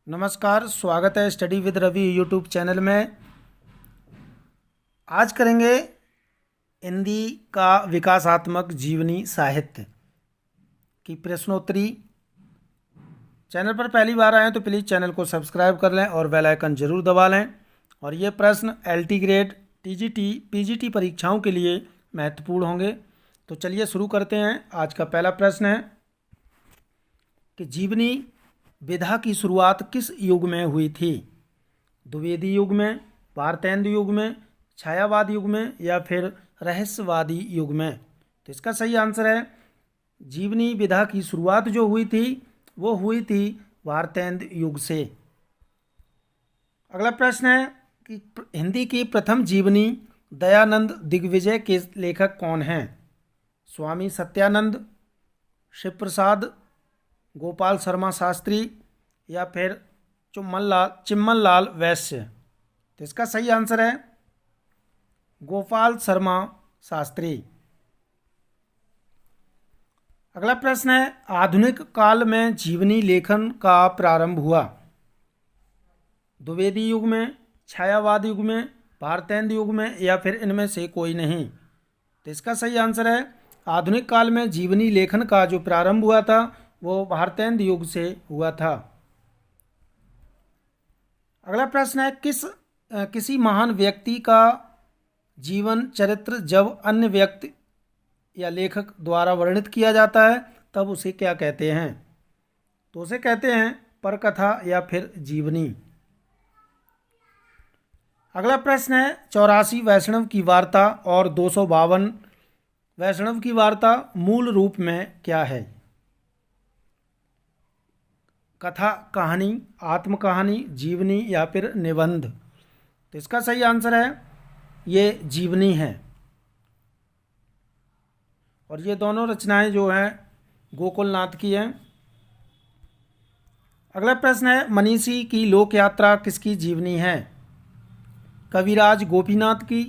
नमस्कार, स्वागत है study with Ravi YouTube channel में। आज करेंगे हिंदी का विकासात्मक जीवनी साहित्य की प्रश्नोत्तरी। चैनल पर पहली बार आए तो प्लीज़ चैनल को सब्सक्राइब कर लें और बेल आइकन जरूर दबा लें। और ये प्रश्न एलटी ग्रेड, टीजीटी, पीजीटी परीक्षाओं के लिए महत्वपूर्ण होंगे। तो चलिए शुरू करते हैं। आज का पहला प्रश्न है कि जीवनी विधा की शुरुआत किस युग में हुई थी? द्विवेदी युग में, भारतेंदु युग में, छायावाद युग में या फिर रहस्यवादी युग में? तो इसका सही आंसर है, जीवनी विधा की शुरुआत जो हुई थी वो हुई थी भारतेंदु युग से। अगला प्रश्न है कि हिंदी की प्रथम जीवनी दयानंद दिग्विजय के लेखक कौन हैं? स्वामी सत्यानंद, शिव प्रसाद, गोपाल शर्मा शास्त्री या फिर चिम्मन लाल वैश्य? तो इसका सही आंसर है गोपाल शर्मा शास्त्री। अगला प्रश्न है, आधुनिक काल में जीवनी लेखन का प्रारंभ हुआ? द्विवेदी युग में, छायावाद युग में, भारतेंदु युग में या फिर इनमें से कोई नहीं? तो इसका सही आंसर है, आधुनिक काल में जीवनी लेखन का जो प्रारंभ हुआ था वो भारतेंदु युग से हुआ था। अगला प्रश्न है, किसी महान व्यक्ति का जीवन चरित्र जब अन्य व्यक्ति या लेखक द्वारा वर्णित किया जाता है तब उसे क्या कहते हैं? तो उसे कहते हैं परकथा या फिर जीवनी। अगला प्रश्न है, 84 वैष्णव की वार्ता और 252 वैष्णव की वार्ता मूल रूप में क्या है? कथा, कहानी, आत्मकहानी, जीवनी या फिर निबंध? तो इसका सही आंसर है ये जीवनी है। और ये दोनों रचनाएं जो हैं गोकुलनाथ की हैं। अगला प्रश्न है, मनीषी की लोक यात्रा किसकी जीवनी है? कविराज गोपीनाथ की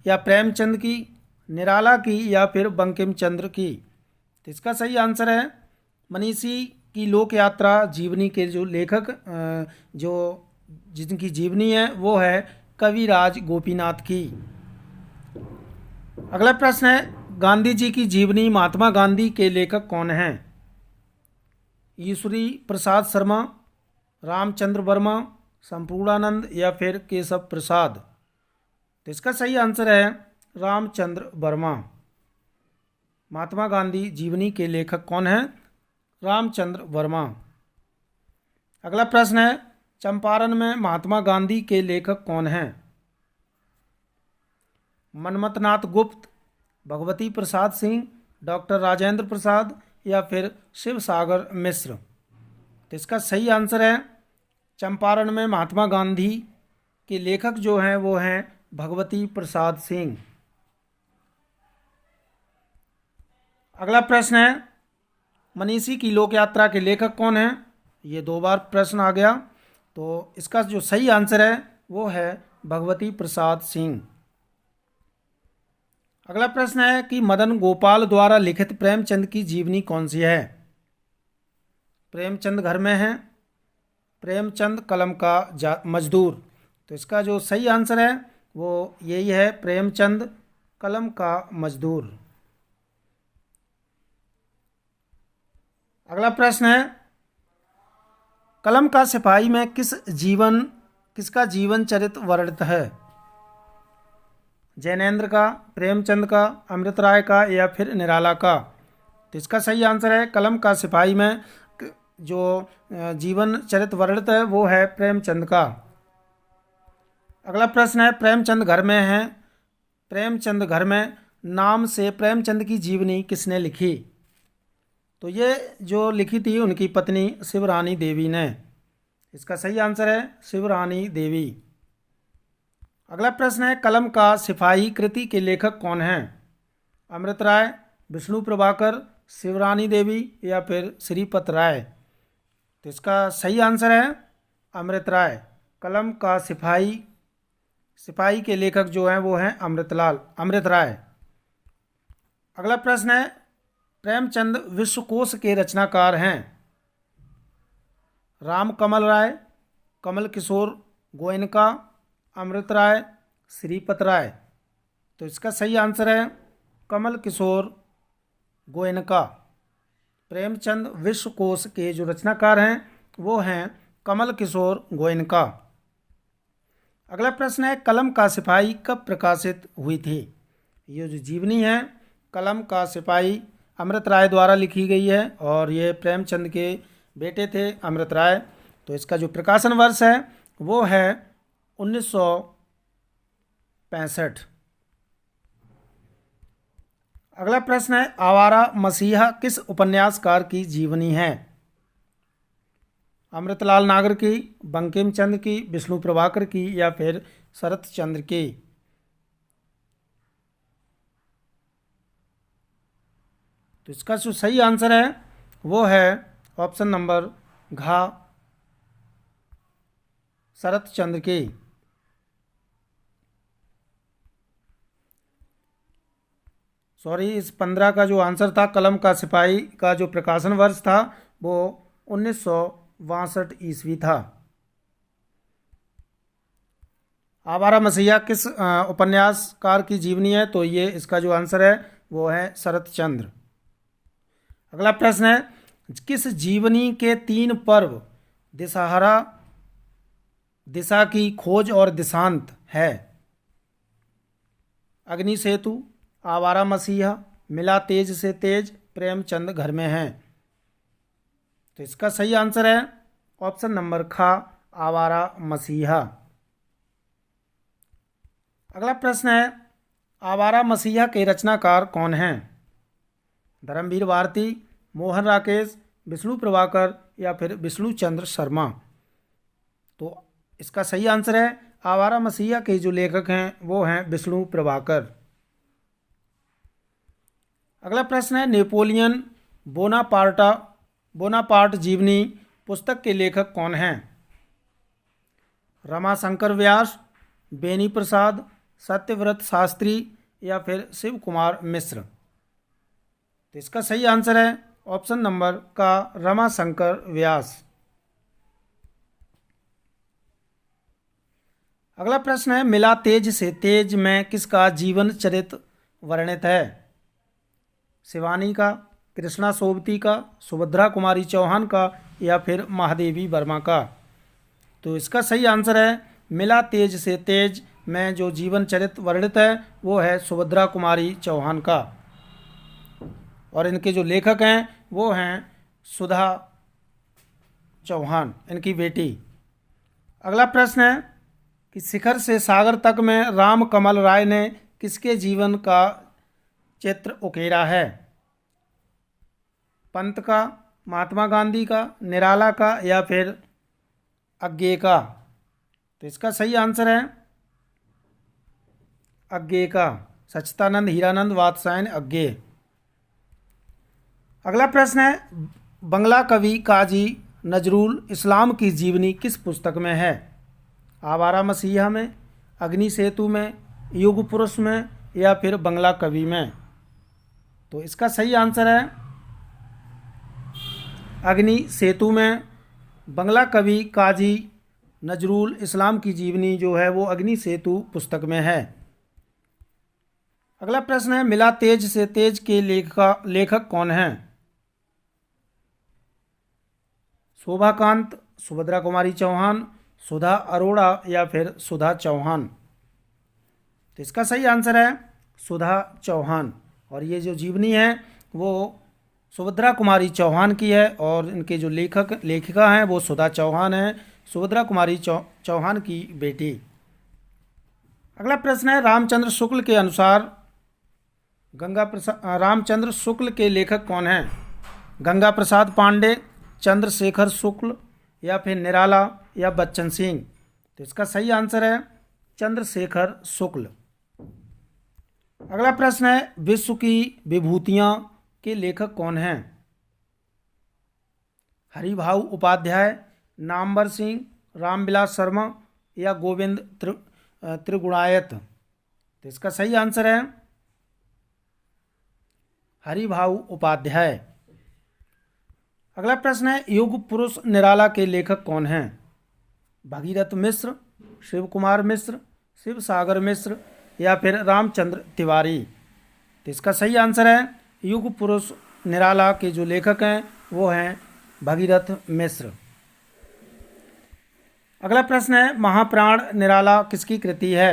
या प्रेमचंद की, निराला की या फिर बंकिम चंद्र की? तो इसका सही आंसर है, मनीषी की लोक यात्रा जीवनी के जो लेखक जो जिनकी जीवनी है वो है कविराज गोपीनाथ की। अगला प्रश्न है, गांधी जी की जीवनी महात्मा गांधी के लेखक कौन हैं? ईश्वरी प्रसाद शर्मा, रामचंद्र वर्मा, संपूर्णानंद या फिर केशव प्रसाद? तो इसका सही आंसर है रामचंद्र वर्मा। महात्मा गांधी जीवनी के लेखक कौन हैं? रामचंद्र वर्मा। अगला प्रश्न है, चंपारण में महात्मा गांधी के लेखक कौन हैं? मनमथनाथ गुप्त, भगवती प्रसाद सिंह, डॉक्टर राजेंद्र प्रसाद या फिर शिव सागर मिश्र? तो इसका सही आंसर है, चंपारण में महात्मा गांधी के लेखक जो हैं वो हैं भगवती प्रसाद सिंह। अगला प्रश्न है, मनीषी की लोक यात्रा के लेखक कौन हैं? ये 2 बार प्रश्न आ गया। तो इसका जो सही आंसर है वो है भगवती प्रसाद सिंह। अगला प्रश्न है कि मदन गोपाल द्वारा लिखित प्रेमचंद की जीवनी कौन सी है? प्रेमचंद घर में है, प्रेमचंद कलम का मजदूर? तो इसका जो सही आंसर है वो यही है, प्रेमचंद कलम का मजदूर। अगला प्रश्न है, कलम का सिपाही में किसका जीवन चरित्र वर्णित है? जैनेन्द्र का, प्रेमचंद का, अमृत राय का या फिर निराला का? तो इसका सही आंसर है, कलम का सिपाही में जो जीवन चरित्र वर्णित है वो है प्रेमचंद का। अगला प्रश्न है, प्रेमचंद घर में है, प्रेमचंद घर में नाम से प्रेमचंद की जीवनी किसने लिखी? तो ये जो लिखी थी उनकी पत्नी शिवरानी देवी ने। इसका सही आंसर है शिवरानी देवी। अगला प्रश्न है, कलम का सिपाही कृति के लेखक कौन हैं? अमृत राय, विष्णु प्रभाकर, शिवरानी देवी या फिर श्रीपत राय? तो इसका सही आंसर है अमृत राय। कलम का सिपाही के लेखक जो हैं वो हैं अमृत राय। अगला प्रश्न है, प्रेमचंद विश्वकोश के रचनाकार हैं? राम कमल राय, कमल किशोर गोयनका, अमृत राय, श्रीपत राय। तो इसका सही आंसर है कमल किशोर गोयनका। प्रेमचंद विश्वकोश के जो रचनाकार हैं वो हैं कमल किशोर गोयनका। अगला प्रश्न है कलम का सिपाही कब प्रकाशित हुई थी। ये जो जीवनी है कलम का सिपाही अमृत राय द्वारा लिखी गई है और ये प्रेमचंद के बेटे थे अमृत राय। तो इसका जो प्रकाशन वर्ष है वो है 1965। अगला प्रश्न है आवारा मसीहा किस उपन्यासकार की जीवनी है। अमृतलाल नागर की, बंकिम चंद्र की, विष्णु प्रभाकर की या फिर शरत चंद्र की। तो इसका जो सही आंसर है वो है ऑप्शन नंबर घ, शरत चंद्र की। सॉरी, इस 15 का जो आंसर था कलम का सिपाही का जो प्रकाशन वर्ष था वो 1962 ईस्वी था। आवारा मसीहा किस उपन्यासकार की जीवनी है। तो ये इसका जो आंसर है वो है शरत चंद्र। अगला प्रश्न है किस जीवनी के 3 पर्व दिशाहरा, दिशा की खोज और दिशांत है। अग्नि सेतु, आवारा मसीहा, मिला तेज से तेज, प्रेमचंद घर में हैं। तो इसका सही आंसर है ऑप्शन नंबर ख, आवारा मसीहा। अगला प्रश्न है आवारा मसीहा के रचनाकार कौन हैं। धर्मवीर भारती, मोहन राकेश, विष्णु प्रभाकर या फिर विष्णु चंद्र शर्मा। तो इसका सही आंसर है आवारा मसीहा के जो लेखक हैं वो हैं विष्णु प्रभाकर। अगला प्रश्न है नेपोलियन बोनापार्ट जीवनी पुस्तक के लेखक कौन हैं। रमाशंकर व्यास, बेनी प्रसाद, सत्यव्रत शास्त्री या फिर शिव कुमार मिश्र। तो इसका सही आंसर है ऑप्शन नंबर का, रमाशंकर व्यास। अगला प्रश्न है मिला तेज से तेज में किसका जीवन चरित्र वर्णित है। शिवानी का, कृष्णा सोबती का, सुभद्रा कुमारी चौहान का या फिर महादेवी वर्मा का। तो इसका सही आंसर है मिला तेज से तेज में जो जीवन चरित्र वर्णित है वो है सुभद्रा कुमारी चौहान का और इनके जो लेखक हैं वो हैं सुधा चौहान, इनकी बेटी। अगला प्रश्न है कि शिखर से सागर तक में राम कमल राय ने किसके जीवन का चित्र उकेरा है। पंत का, महात्मा गांधी का, निराला का या फिर अज्ञे का। तो इसका सही आंसर है अज्ञे का, सच्चिदानंद हीरानंद वात्स्यायन अज्ञे। अगला प्रश्न है बंगला कवि काजी नजरुल इस्लाम की जीवनी किस पुस्तक में है। आवारा मसीहा में, अग्नि सेतु में, युग पुरुष में या फिर बंगला कवि में। तो इसका सही आंसर है अग्नि सेतु में। बंगला कवि काजी नजरुल इस्लाम की जीवनी जो है वो अग्नि सेतु पुस्तक में है। अगला प्रश्न है मिला तेज से तेज के लेखक कौन हैं। शोभाकांत, सुभद्रा कुमारी चौहान, सुधा अरोड़ा या फिर सुधा चौहान। तो इसका सही आंसर है सुधा चौहान और ये जो जीवनी है वो सुभद्रा कुमारी चौहान की है और इनके जो लेखिका हैं वो सुधा चौहान हैं, सुभद्रा कुमारी चौहान की बेटी। अगला प्रश्न है रामचंद्र शुक्ल के अनुसार रामचंद्र शुक्ल के लेखक कौन हैं। गंगा प्रसाद पांडे, चंद्रशेखर शुक्ल या फिर निराला या बच्चन सिंह। तो इसका सही आंसर है चंद्रशेखर शुक्ल। अगला प्रश्न है विश्व की विभूतियाँ के लेखक कौन हैं। हरिभाऊ उपाध्याय, नामवर सिंह, रामविलास शर्मा या गोविंद त्रिगुणायत। तो इसका सही आंसर है हरिभाऊ उपाध्याय। अगला प्रश्न है युग पुरुष निराला के लेखक कौन हैं। भगीरथ मिश्र, शिव कुमार मिश्र, शिव सागर मिश्र या फिर रामचंद्र तिवारी। तो इसका सही आंसर है युग पुरुष निराला के जो लेखक हैं वो हैं भगीरथ मिश्र। अगला प्रश्न है महाप्राण निराला किसकी कृति है?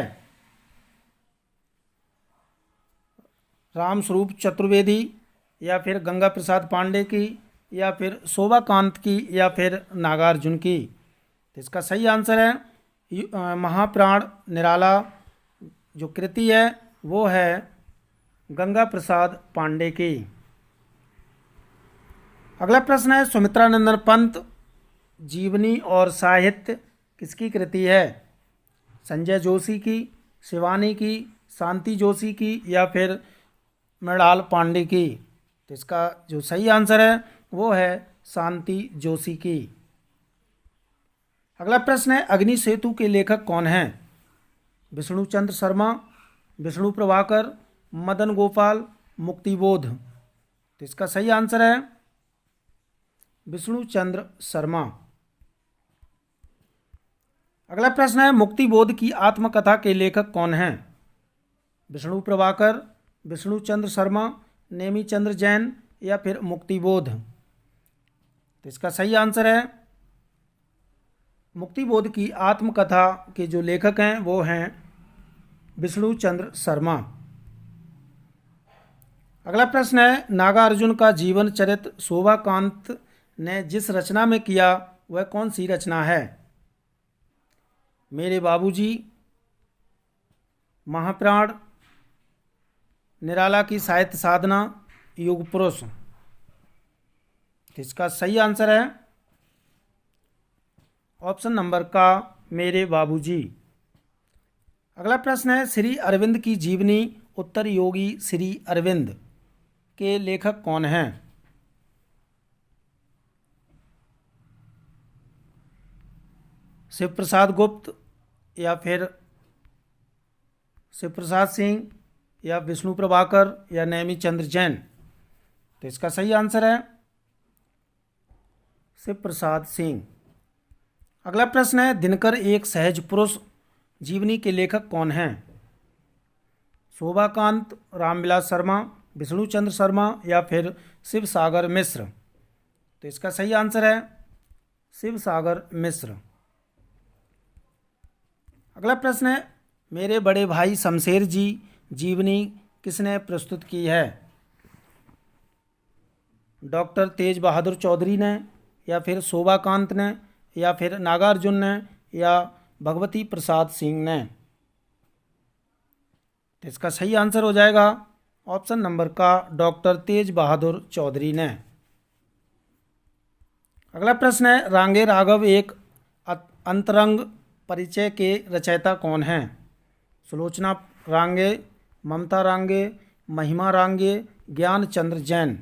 रामस्वरूप चतुर्वेदी या फिर गंगा प्रसाद पांडे की या फिर शोभाकांत की या फिर नागार्जुन की। तो इसका सही आंसर है महाप्राण निराला जो कृति है वो है गंगा प्रसाद पांडे की। अगला प्रश्न है सुमित्रानंदन पंत जीवनी और साहित्य किसकी कृति है? संजय जोशी की, शिवानी की, शांति जोशी की या फिर मृणाल पांडे की। तो इसका जो सही आंसर है वो है शांति जोशी की। अगला प्रश्न है अग्नि सेतु के लेखक कौन हैं? विष्णु चंद्र शर्मा, विष्णु प्रभाकर, मदन गोपाल, मुक्तिबोध। तो इसका सही आंसर है विष्णु चंद्र शर्मा। अगला प्रश्न है मुक्तिबोध की आत्मकथा के लेखक कौन हैं? विष्णु प्रभाकर, विष्णु चंद्र शर्मा, नेमी चंद्र जैन या फिर मुक्तिबोध। तो इसका सही आंसर है मुक्तिबोध की आत्मकथा के जो लेखक हैं वो हैं विष्णु चंद्र शर्मा। अगला प्रश्न है नागार्जुन का जीवन चरित्र शोभाकांत ने जिस रचना में किया वह कौन सी रचना है? मेरे बाबूजी, महाप्राण, निराला की साहित्य साधना, युग पुरुष। इसका सही आंसर है ऑप्शन नंबर का मेरे बाबूजी। अगला प्रश्न है श्री अरविंद की जीवनी उत्तर योगी श्री अरविंद के लेखक कौन हैं? शिव प्रसाद गुप्त या फिर शिव प्रसाद सिंह या विष्णु प्रभाकर या नेमी चंद्र जैन। तो इसका सही आंसर है शिव प्रसाद सिंह। अगला प्रश्न है दिनकर एक सहज पुरुष जीवनी के लेखक कौन हैं? शोभाकांत, रामविलास शर्मा, विष्णु चंद्र शर्मा या फिर शिव सागर मिश्र। तो इसका सही आंसर है शिव सागर मिश्र। अगला प्रश्न है मेरे बड़े भाई शमशेर जी जीवनी किसने प्रस्तुत की है? डॉक्टर तेज बहादुर चौधरी ने या फिर शोभाकांत ने या फिर नागार्जुन ने या भगवती प्रसाद सिंह ने। तो इसका सही आंसर हो जाएगा ऑप्शन नंबर का डॉक्टर तेज बहादुर चौधरी ने। अगला प्रश्न है रांगे राघव एक अंतरंग परिचय के रचयिता कौन हैं? सुलोचना रांगे, ममता रांगे, महिमा रांगे, ज्ञान चंद्र जैन।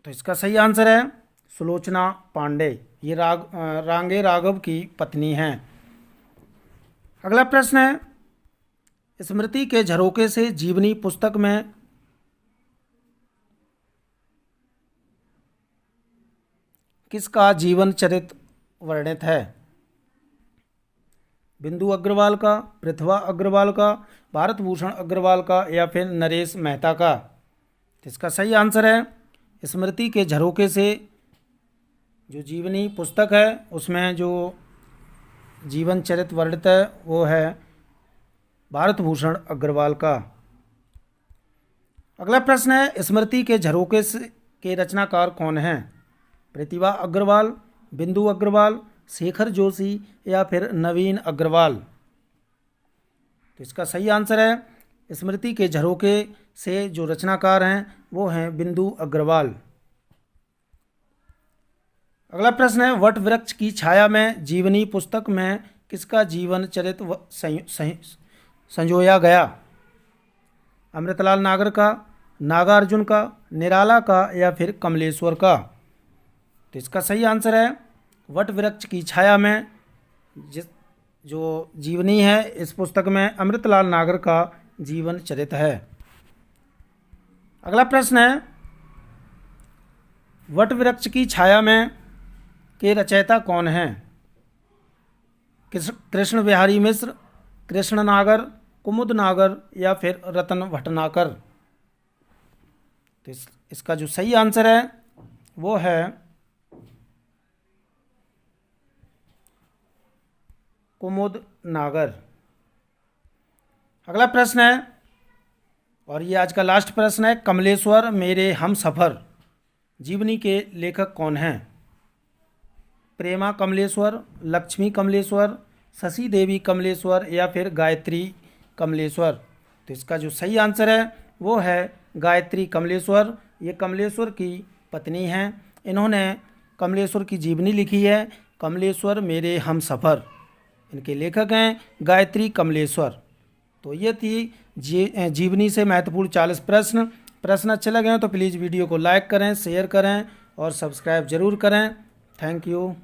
तो इसका सही आंसर है सुलोचना पांडे। ये रांगे राघव की पत्नी हैं। अगला प्रश्न है स्मृति के झरोके से जीवनी पुस्तक में किसका जीवन चरित्र वर्णित है? बिंदु अग्रवाल का, पृथ्वा अग्रवाल का, भारत भूषण अग्रवाल का या फिर नरेश मेहता का। तो इसका सही आंसर है स्मृति के झरोके से जो जीवनी पुस्तक है उसमें जो जीवन चरित्र वर्णित है वो है भारत भूषण अग्रवाल का। अगला प्रश्न है स्मृति के झरोके के रचनाकार कौन हैं? प्रतिभा अग्रवाल, बिंदु अग्रवाल, शेखर जोशी या फिर नवीन अग्रवाल। तो इसका सही आंसर है स्मृति के झरोके से जो रचनाकार हैं वो हैं बिंदु अग्रवाल। अगला प्रश्न है वट वृक्ष की छाया में जीवनी पुस्तक में किसका जीवन चरित्र संजोया गया? अमृतलाल नागर का, नागार्जुन का, निराला का या फिर कमलेश्वर का। तो इसका सही आंसर है वट वृक्ष की छाया में जो जीवनी है इस पुस्तक में अमृतलाल नागर का जीवन चरित्र है। अगला प्रश्न है वट वृक्ष की छाया में के रचयिता कौन हैं? कृष्ण बिहारी मिश्र, कृष्ण नागर, कुमुद नागर या फिर रतन भटनागर? तो इसका जो सही आंसर है वो है कुमुद नागर। अगला प्रश्न है, और ये आज का लास्ट प्रश्न है, कमलेश्वर मेरे हम सफ़र जीवनी के लेखक कौन हैं? प्रेमा कमलेश्वर, लक्ष्मी कमलेश्वर, शशि देवी कमलेश्वर या फिर गायत्री कमलेश्वर? तो इसका जो सही आंसर है वो है गायत्री कमलेश्वर। ये कमलेश्वर की पत्नी हैं। इन्होंने कमलेश्वर की जीवनी लिखी है, कमलेश्वर मेरे हम सफ़र। इनके लेखक हैं गायत्री कमलेश्वर। तो ये थी जीवनी से महत्वपूर्ण 40 प्रश्न अच्छे लगे हैं तो प्लीज़ वीडियो को लाइक करें, शेयर करें और सब्सक्राइब ज़रूर करें। Thank you.